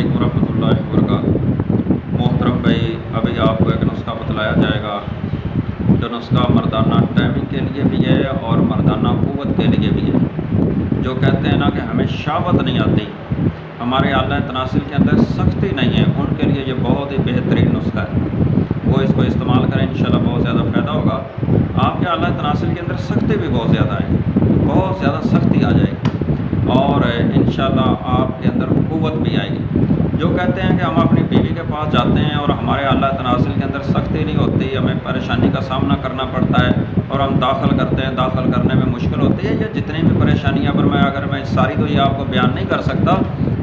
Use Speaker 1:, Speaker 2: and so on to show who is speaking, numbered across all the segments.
Speaker 1: वालेकुम रहमतुल्लाहि वबरकातुहू। मोहतरम भाई, अभी आपको एक नुस्खा बतलाया जाएगा जो नुस्खा मर्दाना टाइमिंग के लिए भी है और मर्दाना क़ुव्वत के लिए भी है। जो कहते हैं ना कि हमें शहावत नहीं आती, हमारे आला तनासिल के अंदर सख्ती नहीं है, उनके लिए ये बहुत ही बेहतरीन नुस्खा है। वो इसको इस्तेमाल करें, इंशाल्लाह बहुत ज़्यादा फ़ायदा होगा। आपके आला तनासिल के अंदर सख्ती भी बहुत ज़्यादा है, बहुत ज़्यादा सख्ती आ जाएगी और इंशाल्लाह आपके अंदर क़ुव्वत भी आएगी। जो कहते हैं कि हम अपनी बीवी के पास जाते हैं और हमारे आला तनासिल के अंदर सख्ती नहीं होती, हमें परेशानी का सामना करना पड़ता है और हम दाखिल करते हैं, दाखिल करने में मुश्किल होती है, या जितनी भी परेशानियाँ अगर मैं सारी तो ये आपको बयान नहीं कर सकता,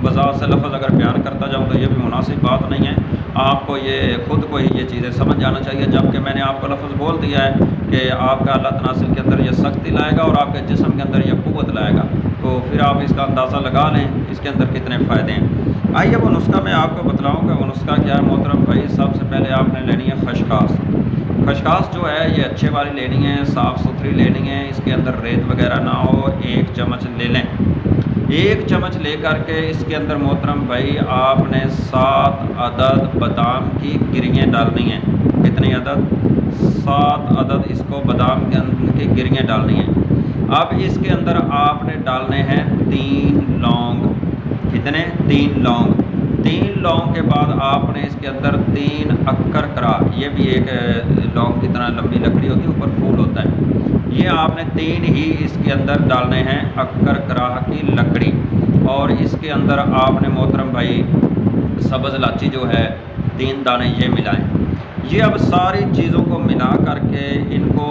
Speaker 1: वज़ाहत से लफ्ज़ अगर बयान करता जाऊँ तो ये भी मुनासिब बात नहीं है। आपको ये ख़ुद को ही ये चीज़ें समझ जाना चाहिए। जबकि मैंने आपको लफ्ज़ बोल दिया है कि आपका आला तनासिल के अंदर ये सख्ती लाएगा और आपके जिस्म के अंदर ये क़ुव्वत लाएगा, तो फिर आप इसका अंदाज़ा लगा लें इसके अंदर कितने फ़ायदे हैं। आइए वो नुस्खा मैं आपको बतलाऊँ कि वो नुस्खा क्या है। मोहतरम भाई, सबसे पहले आपने लेनी है खशखास। खशखास जो है ये अच्छे वाली लेनी है, साफ़ सुथरी लेनी है, इसके अंदर रेत वगैरह ना हो। 1 चम्मच ले लें। 1 चम्मच ले करके इसके अंदर मोहतरम भाई आपने 7 अदद बादाम की गिरियाँ डालनी हैं। कितनी अदद? 7 अदद इसको बादाम की गिरियाँ डालनी हैं। अब इसके अंदर आपने डालने हैं 3 लौंग। कितने? 3 लौंग। 3 लौंग के बाद आपने इसके अंदर 3 अक्कर करा, ये भी एक लौंग की तरह लंबी लकड़ी होती है, ऊपर फूल होता है। ये आपने 3 ही इसके अंदर डालने हैं अक्कर कराह की लकड़ी। और इसके अंदर आपने मोहतरम भाई सब्ज़ इलायची जो है 3 दाने ये मिलाएं। ये अब सारी चीज़ों को मिला करके इनको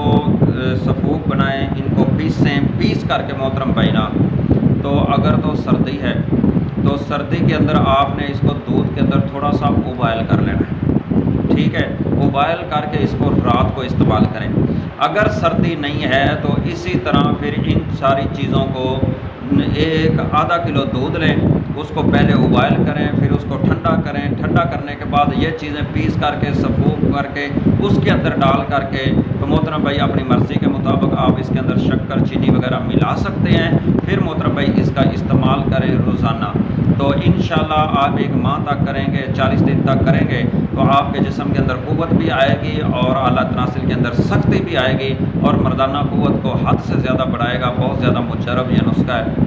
Speaker 1: सफूक बनाएं, इनको पीस करके मोहतरम भाई ना, तो अगर तो सर्दी है तो सर्दी के अंदर आपने इसको दूध के अंदर थोड़ा सा उबाइल कर लेना है, ठीक है। उबाइल करके इसको रात को इस्तेमाल करें। अगर सर्दी नहीं है तो इसी तरह फिर इन सारी चीज़ों को एक आधा किलो दूध लें, उसको पहले उबाइल करें, फिर उसको ठंडा करें। ठंडा करने के बाद ये चीज़ें पीस करके सफूक करके उसके अंदर डाल करके, तो मोहतरम भाई अपनी मर्ज़ी के मुताबिक आप इसके अंदर शक्कर चीनी वगैरह मिला सकते हैं। फिर मोहतरम भाई इसका इस्तेमाल करें रोज़ाना, तो इंशाल्लाह आप 1 माह तक करेंगे, 40 दिन तक करेंगे, तो आपके जिस्म के अंदर क़ुव्वत भी आएगी और आला तनासिल के अंदर सख्ती भी आएगी और मर्दाना क़ुव्वत को हद से ज़्यादा बढ़ाएगा। बहुत ज़्यादा मुजर्रब ये नुस्खा है।